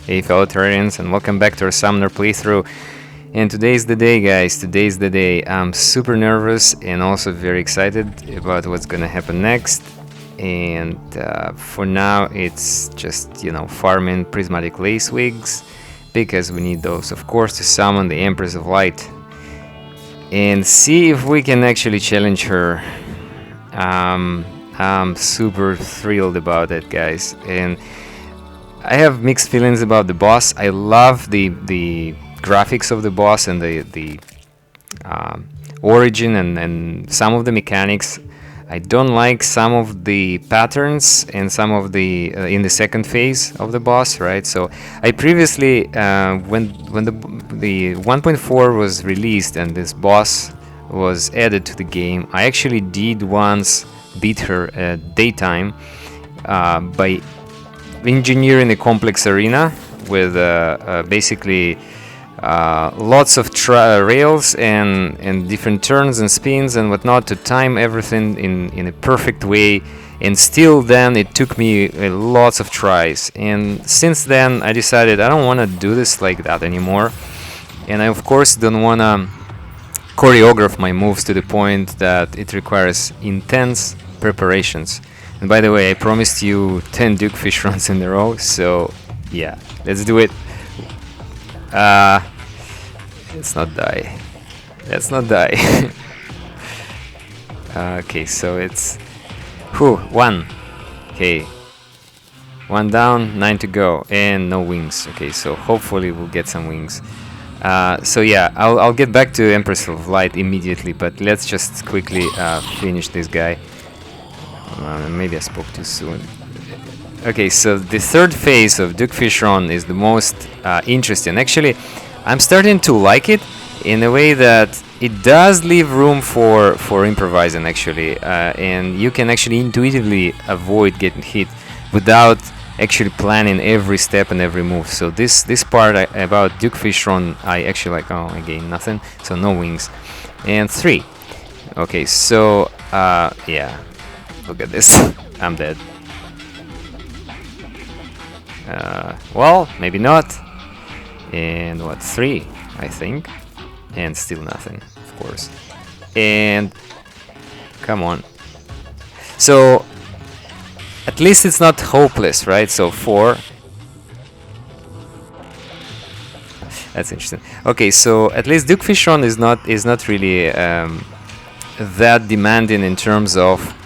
Hey fellow Terrarians, and welcome back to our Summoner playthrough. And today's the day, guys, today's the day. I'm super nervous and also very excited about what's gonna happen next. And for now, it's just, farming prismatic lace wigs, because we need those, of course, to summon the Empress of Light. And see if we can actually challenge her. I'm super thrilled about it, guys. And I have mixed feelings about the boss. I love the graphics of the boss and the origin and some of the mechanics. I don't like some of the patterns and some of the in the second phase of the boss, right? So I previously, when the 1.4 was released and this boss was added to the game, I actually did once beat her at daytime by engineering a complex arena with basically lots of rails and different turns and spins and whatnot to time everything in a perfect way, and still then it took me lots of tries. And since then I decided I don't want to do this like that anymore, and I of course don't want to choreograph my moves to the point that it requires intense preparations. And by the way, I promised you 10 Dukefish runs in a row, so yeah, let's do it. Let's not die. Let's not die. Okay, so it's... one. Okay. 1 down, 9 to go, and no wings. Okay, so hopefully we'll get some wings. So yeah, I'll get back to Empress of Light immediately, but let's just quickly finish this guy. Maybe I spoke too soon. Okay, so the third phase of Dukefish Run is the most interesting. Actually, I'm starting to like it in a way that it does leave room for improvising, actually, and you can actually intuitively avoid getting hit without actually planning every step and every move. So this part about Dukefish Run, I actually like. Oh, again, nothing. So no wings. And 3. Okay, so yeah. Look at this. I'm dead. Well, maybe not. And what, 3, I think. And still nothing, of course. And come on. So at least it's not hopeless, right? So 4. That's interesting. Okay, so at least Dukefish Run is not really that demanding in terms of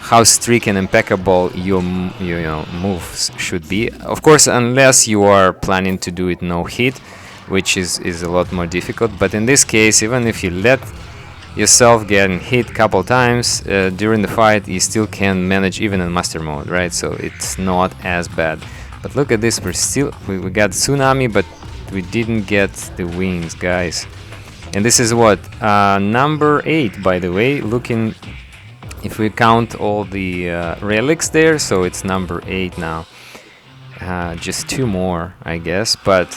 how strict and impeccable your moves should be. Of course, unless you are planning to do it no hit, which is a lot more difficult. But in this case, even if you let yourself get hit a couple times during the fight, you still can manage even in master mode, right? So it's not as bad. But look at this, we got Tsunami, but we didn't get the wings, guys. And this is what, number 8, by the way, looking... If we count all the relics there, so it's number 8 now. Just 2 more, I guess. But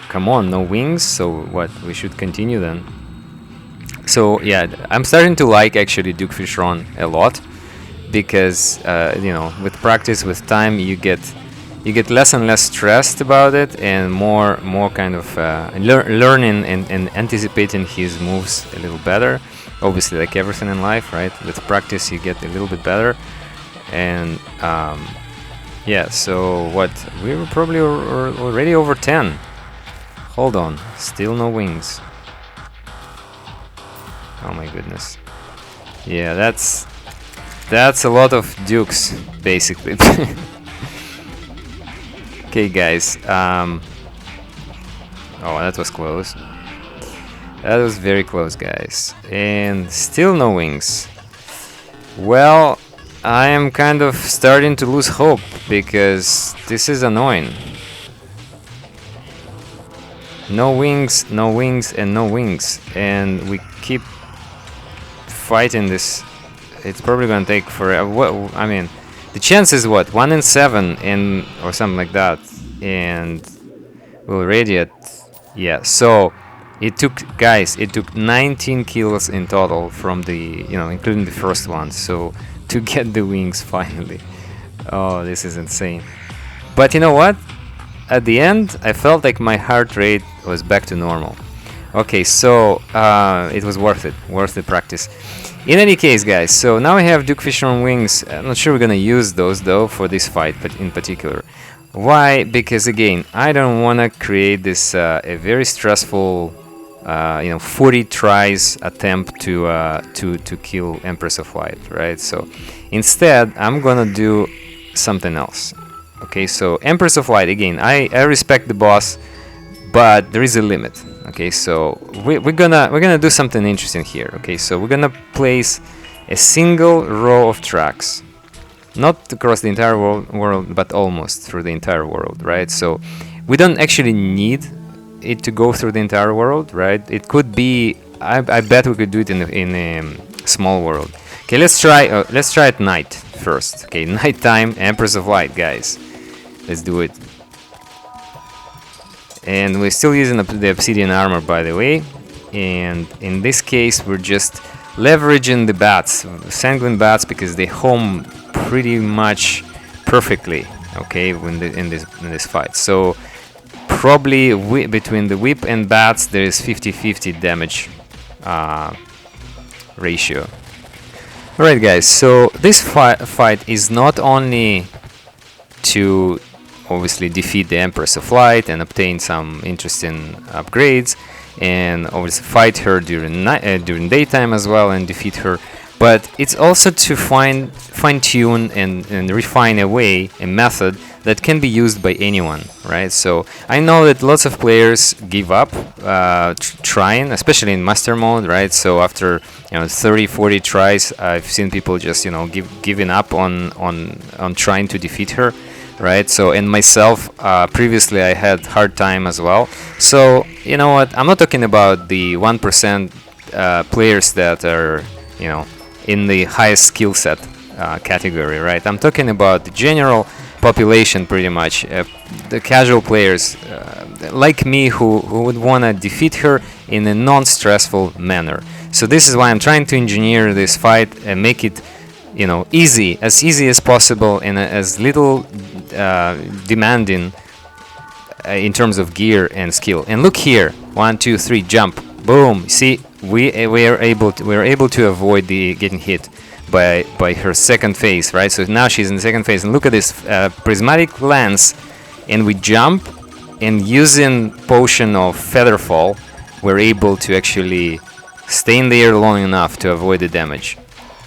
come on, no wings. So what? We should continue then. So yeah, I'm starting to like actually Dukefish Run a lot, because with practice, with time, you get less and less stressed about it, and more kind of learning and anticipating his moves a little better. Obviously, like everything in life, right? With practice, you get a little bit better. And yeah, so what? We were probably already over 10. Hold on, still no wings. Oh my goodness. Yeah, that's a lot of dukes, basically. Okay, guys. Oh, that was close. That was very close, guys. And still no wings. Well, I am kind of starting to lose hope, because this is annoying. No wings, and no wings. And we keep fighting this. It's probably gonna take forever. I mean, the chance is what? 1 in 7 or something like that. And we're already at... Yeah, so... It took 19 kills in total from the, including the first one, so to get the wings finally. Oh, this is insane. But you know what? at the end, I felt like my heart rate was back to normal. Okay, so it was worth the practice. In any case, guys, so now I have Duke Fisher Wings. I'm not sure we're gonna use those though for this fight, but in particular. Why? Because again, I don't wanna create this a very stressful, 40 tries attempt to kill Empress of Light, right? So instead, I'm gonna do something else. Okay, so Empress of Light, again, I respect the boss, but there is a limit. Okay, so we're gonna do something interesting here. Okay, so we're gonna place a single row of tracks, not across the entire world, but almost through the entire world, right? So we don't actually need it to go through the entire world, right? It could be. I bet we could do it in a small world. Okay, let's try at night first. Okay, nighttime, Empress of Light, guys. Let's do it. And we're still using the obsidian armor, by the way. And in this case, we're just leveraging the bats, sanguine bats, because they home pretty much perfectly. Okay, in this fight. So probably between the whip and bats, there is 50-50 damage ratio. Alright, guys. So this fight is not only to obviously defeat the Empress of Light and obtain some interesting upgrades, and obviously fight her during daytime as well and defeat her, but it's also to fine-tune and refine a method that can be used by anyone, right? So I know that lots of players give up trying, especially in master mode, right? So after 30-40 tries, I've seen people just giving up on trying to defeat her, right? So, and myself, previously I had hard time as well. So you know what, I'm not talking about the 1% players that are in the highest skill set category, right? I'm talking about the general population, pretty much, the casual players like me who would want to defeat her in a non-stressful manner. So this is why I'm trying to engineer this fight and make it easy as possible, and as little demanding in terms of gear and skill. And look here, 1, 2, 3, jump, boom. See, we are able to avoid the getting hit by her second phase, right? So now she's in the second phase, and look at this prismatic lance, and we jump, and using potion of Featherfall, we're able to actually stay in the air long enough to avoid the damage.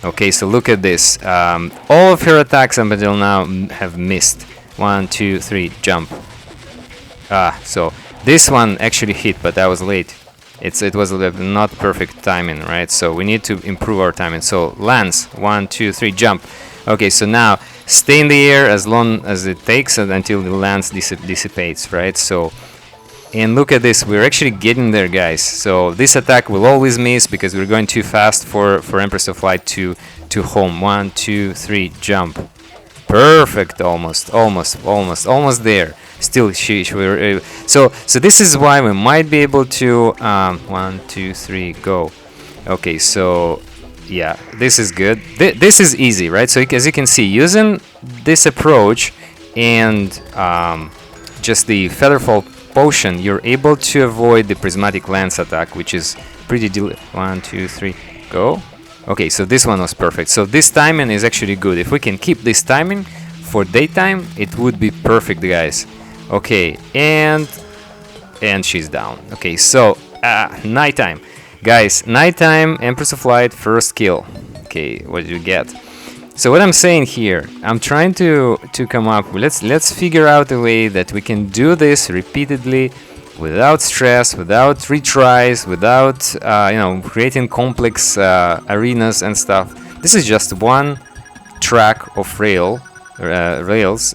Okay, so look at this. All of her attacks up until now have missed. 1, 2, 3, jump. So this one actually hit, but that was late. It was not perfect timing, right? So we need to improve our timing. So lance, 1, 2, 3, jump. Okay, so now stay in the air as long as it takes until the lance dissipates, right? So, and look at this, we're actually getting there, guys. So this attack will always miss because we're going too fast for Empress of Light to home. 1, 2, 3, jump. Perfect, almost there. Still, so this is why we might be able to 1, 2, 3, go. Okay, so yeah, this is good. This is easy, right? So as you can see, using this approach and just the Featherfall potion, you're able to avoid the prismatic lance attack, which is pretty 1, 2, 3, go. Okay, so this one was perfect. So this timing is actually good. If we can keep this timing for daytime, it would be perfect, guys. Okay, and she's down. Okay, so nighttime, guys. Nighttime, Empress of Light, first kill. Okay, what did you get? So what I'm saying here, I'm trying to come up. Let's figure out a way that we can do this repeatedly, without stress, without retries, without creating complex arenas and stuff. This is just one track of rails,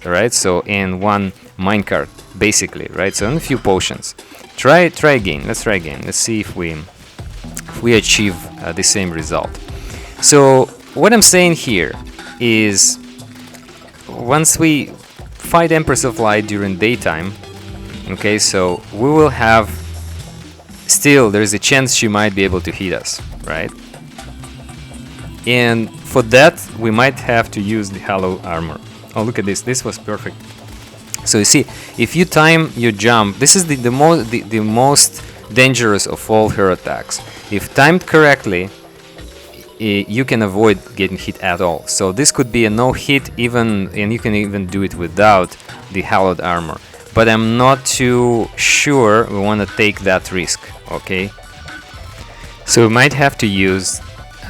right? So, and one minecart, basically, right? So, and a few potions. Try again. Let's try again. Let's see if we achieve the same result. So what I'm saying here is, once we fight Empress of Light during daytime, okay, so we will have, still there is a chance she might be able to hit us, right? And for that we might have to use the hollow armor. Oh, look at this, this was perfect. So you see, if you time your jump, this is the most dangerous of all her attacks. If timed correctly, you can avoid getting hit at all. So this could be a no hit even, and you can even do it without the hallowed armor. But I'm not too sure we want to take that risk, okay? So we might have to use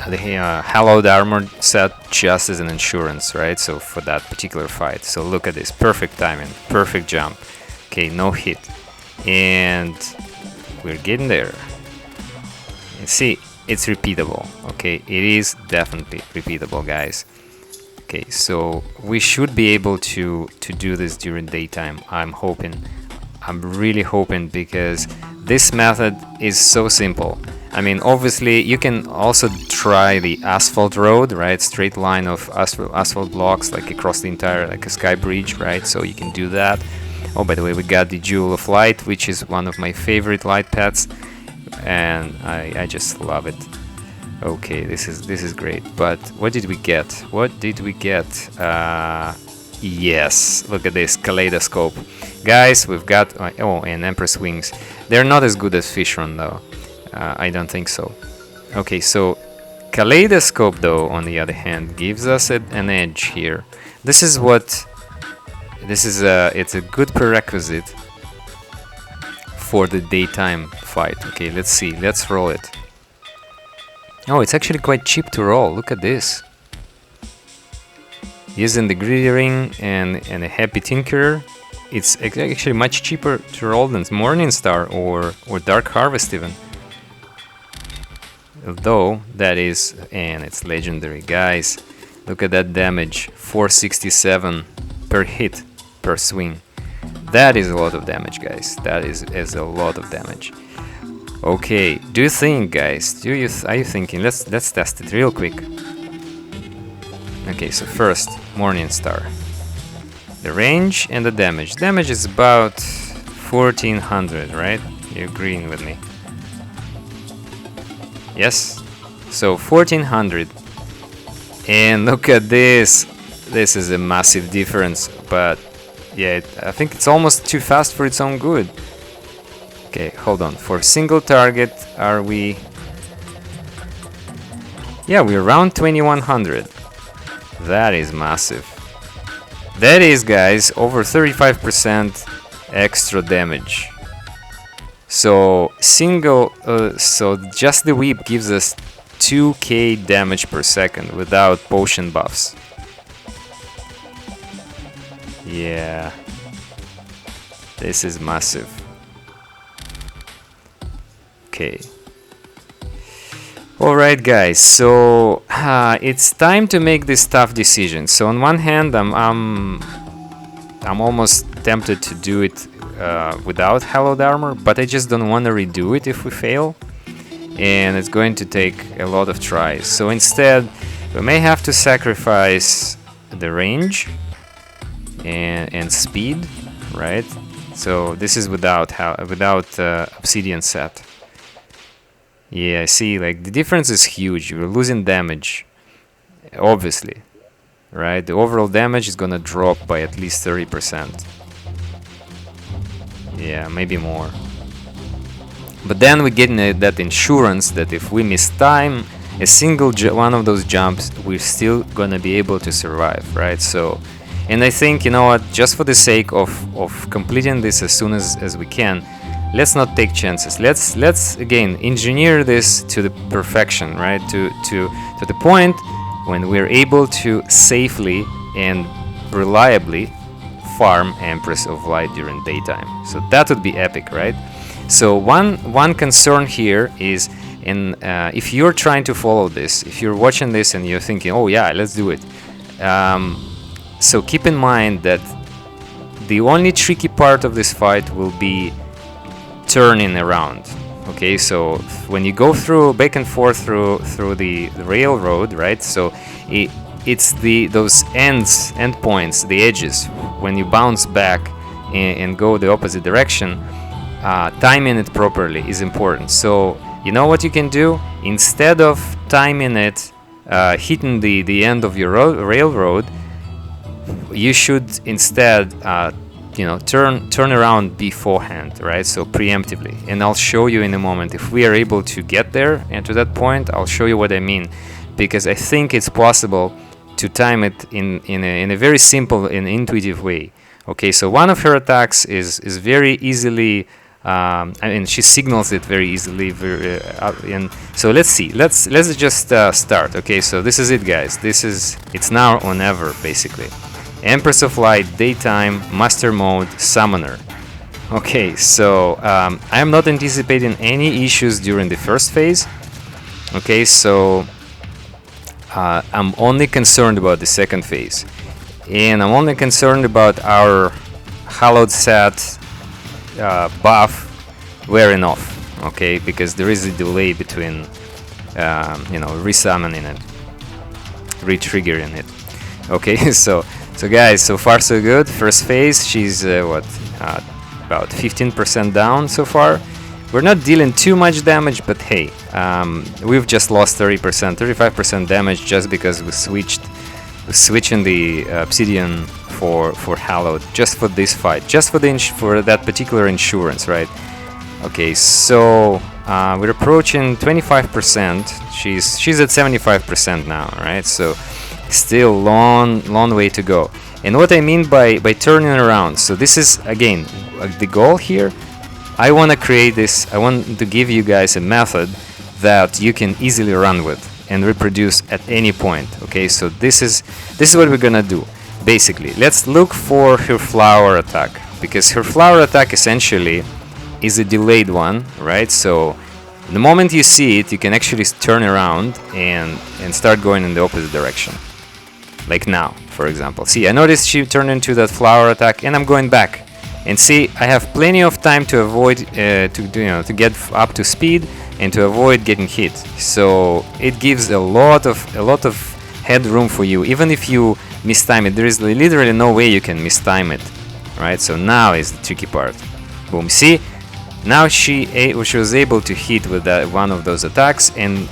the hallowed armor set just as an insurance, right? So for that particular fight. So look at this, perfect timing, perfect jump. Okay, no hit. And we're getting there. And see, it's repeatable, okay? It is definitely repeatable, guys. Okay, so we should be able to do this during daytime. I'm hoping. I'm really hoping, because this method is so simple. I mean, obviously, you can also try the asphalt road, right? Straight line of asphalt blocks, like across the entire, like a sky bridge, right? So you can do that. Oh, by the way, we got the Jewel of Light, which is one of my favorite light pets, and I just love it. Okay, this is great. But what did we get? What did we get? Yes, look at this Kaleidoscope, guys. We've got oh, and Empress wings. They're not as good as Fishron though. I don't think so. Okay, so Kaleidoscope though, on the other hand, gives us an edge here. This is what it's a good prerequisite for the daytime fight. Okay, let's see. Let's roll it. Oh, it's actually quite cheap to roll. Look at this. Using the Greedy Ring and a Happy Tinkerer, it's actually much cheaper to roll than Morning Star or Dark Harvest even. Although that is, and it's legendary, guys. Look at that damage, 467 per hit per swing. That is a lot of damage, guys. That is a lot of damage. Okay, do you think, guys? Are you thinking? Let's test it real quick. Okay, so first, Morning Star. The range and the damage. Damage is about 1400, right? You're agreeing with me? Yes? So 1400. And look at this. This is a massive difference, but yeah, I think it's almost too fast for its own good. Okay, hold on. For single target, are we... Yeah, we're around 2100. That is massive. That is, guys, over 35% extra damage. So so just the whip gives us 2k damage per second without potion buffs. Yeah, this is massive. Okay. Alright, guys, so it's time to make this tough decision. So on one hand, I'm almost tempted to do it without hallowed armor, but I just don't want to redo it if we fail, and it's going to take a lot of tries. So instead, we may have to sacrifice the range and speed, right? So this is without obsidian set. Yeah, I see, like the difference is huge. You're losing damage, obviously, right? The overall damage is gonna drop by at least 30%. Yeah, maybe more. But then we get that insurance that if we miss time, a single one of those jumps, we're still gonna be able to survive, right? So, and I think, you know what, just for the sake of completing this as soon as we can, let's not take chances. Let's again engineer this to the perfection, right? To the point when we're able to safely and reliably farm Empress of Light during daytime. So that would be epic, right? So one concern here is, if you're trying to follow this, if you're watching this and you're thinking, oh yeah, let's do it. So keep in mind that the only tricky part of this fight will be turning around. Okay, so when you go through back and forth through the railroad, right? So it's those end points, the edges. When you bounce back and go the opposite direction, timing it properly is important. So you know what you can do? Instead of timing it, hitting the end of your railroad, you should instead you know, turn around beforehand, right? So preemptively. And I'll show you in a moment if we are able to get there and to that point. I'll show you what I mean, because I think it's possible to time it in a very simple and intuitive way. Okay, so one of her attacks is very easily, I mean, she signals it very easily. And so let's see. Let's just start. Okay, so this is it, guys. It's now or never, basically. Empress of Light, Daytime, Master Mode, Summoner. Okay, so I'm not anticipating any issues during the first phase. Okay, so I'm only concerned about the second phase. And I'm only concerned about our hallowed set buff wearing off. Okay, because there is a delay between, you know, resummoning it, re-triggering it. Okay, so guys, so far so good. First phase, she's about 15% down so far. We're not dealing too much damage, but hey, we've just lost 35% damage just because we're switching the obsidian for hallowed, just for this fight, just for that particular insurance, right? Okay, so we're approaching 25%. She's at 75% now, right? So still long way to go. And what I mean by turning around, so this is again the goal here. I want to create this, I want to give you guys a method that you can easily run with and reproduce at any point. Okay, so this is what we're gonna do. Basically, let's look for her flower attack, because her flower attack essentially is a delayed one, right? So the moment you see it, you can actually turn around and start going in the opposite direction. Like now, for example. See, I noticed she turned into that flower attack, and I'm going back. And see, I have plenty of time to avoid, to get up to speed and to avoid getting hit. So it gives a lot of headroom for you, even if you mistime it. There is literally no way you can mistime it, right? So now is the tricky part. Boom. See, now she was able to hit with one of those attacks, and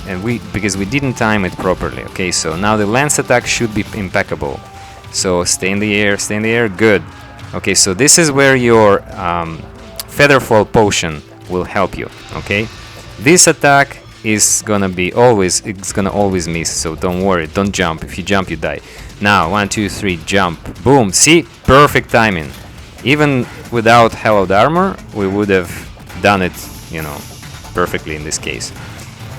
because we didn't time it properly. Okay, so now the lance attack should be impeccable. So stay in the air, good. Okay, so this is where your Featherfall potion will help you. Okay, this attack is gonna always miss, so don't worry, don't jump. If you jump, you die. Now 1 2 3 jump, boom. See, perfect timing. Even without hallowed armor, we would have done it, you know, perfectly in this case.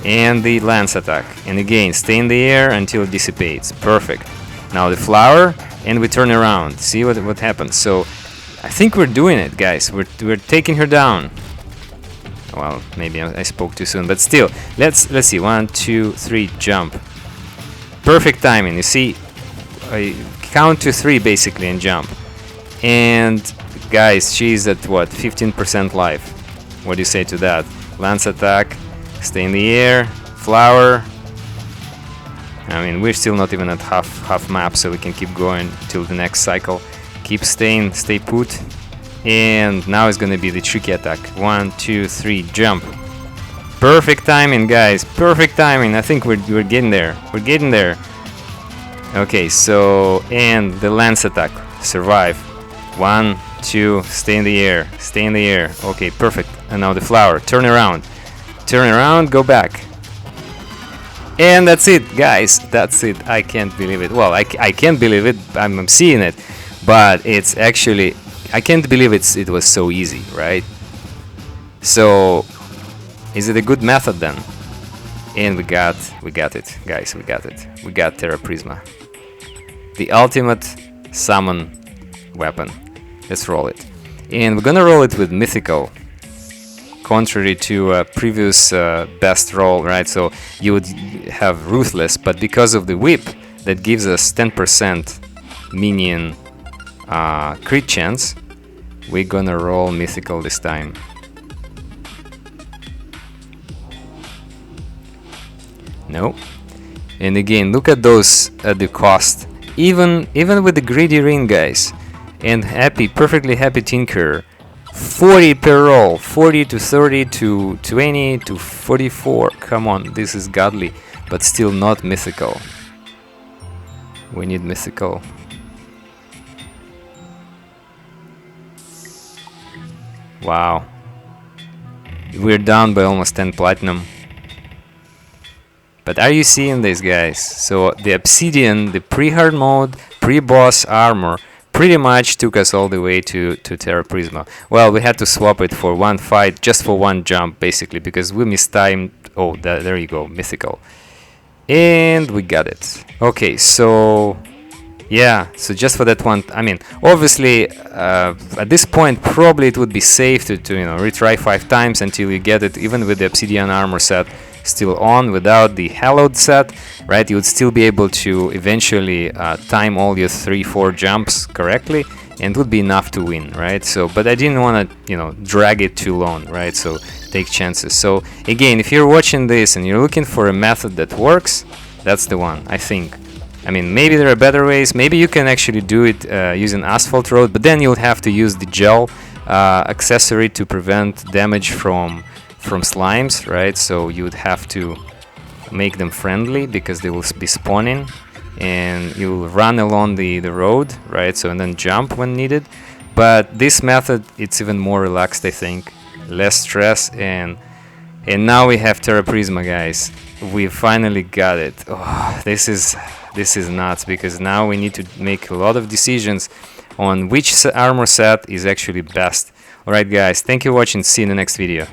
And the lance attack, and again, stay in the air until it dissipates. Perfect. Now the flower, and we turn around. See what happens. So I think we're doing it, guys. We're taking her down. Well, maybe I spoke too soon, but still, let's see. 1 2 3 jump. Perfect timing. You see, I count to 3 basically and jump. And guys, she's at what, 15% life. What do you say to that? Lance attack, stay in the air, flower. I mean, we're still not even at half map, so we can keep going till the next cycle. Stay put. And now it's gonna be the tricky attack. 1 2 3 jump. Perfect timing, guys, perfect timing. I think we're getting there. We're getting there. Okay, so, and the lance attack, survive. 1 2, stay in the air, stay in the air. Okay, perfect. And now the flower, turn around, go back. And that's it, guys, that's it. I can't believe it. Well, I can't believe it. I'm seeing it, but it's actually, I can't believe it was so easy, right? So is it a good method then? And we got it, guys. We got it. We got Terraprisma, the ultimate summon weapon. Let's roll it, and we're gonna roll it with mythical, contrary to previous best roll, right? So you would have ruthless, but because of the whip that gives us 10% minion crit chance, we're gonna roll mythical this time. No. And again, look at those at the cost. Even with the greedy ring, guys, and perfectly happy Tinker, 40 per roll, 40 to 30 to 20 to 44. Come on, this is godly, but still not mythical. We need mythical. Wow. We're down by almost 10 platinum. But are you seeing this, guys? So the obsidian, the pre-hard mode, pre-boss armor pretty much took us all the way to Terraprisma. Well, we had to swap it for one fight, just for one jump, basically, because we mistimed. Oh, there you go, mythical. And we got it. Okay, so yeah, so just for that one, I mean, obviously, at this point, probably it would be safe to retry 5 times until you get it, even with the obsidian armor set still on. Without the hallowed set, right, you would still be able to eventually time all your 3-4 jumps correctly, and it would be enough to win, right? So, but I didn't want to drag it too long, right? So take chances. So again, if you're watching this and you're looking for a method that works, that's the one, I think. I mean, maybe there are better ways. Maybe you can actually do it using asphalt road, but then you'll have to use the gel accessory to prevent damage from slimes, right? So you would have to make them friendly because they will be spawning, and you'll run along the road, right? So and then jump when needed. But this method, it's even more relaxed, I think, less stress, and now we have Terraprisma, guys. We finally got it. Oh, this is nuts, because now we need to make a lot of decisions on which armor set is actually best. Alright, guys, thank you for watching. See you in the next video.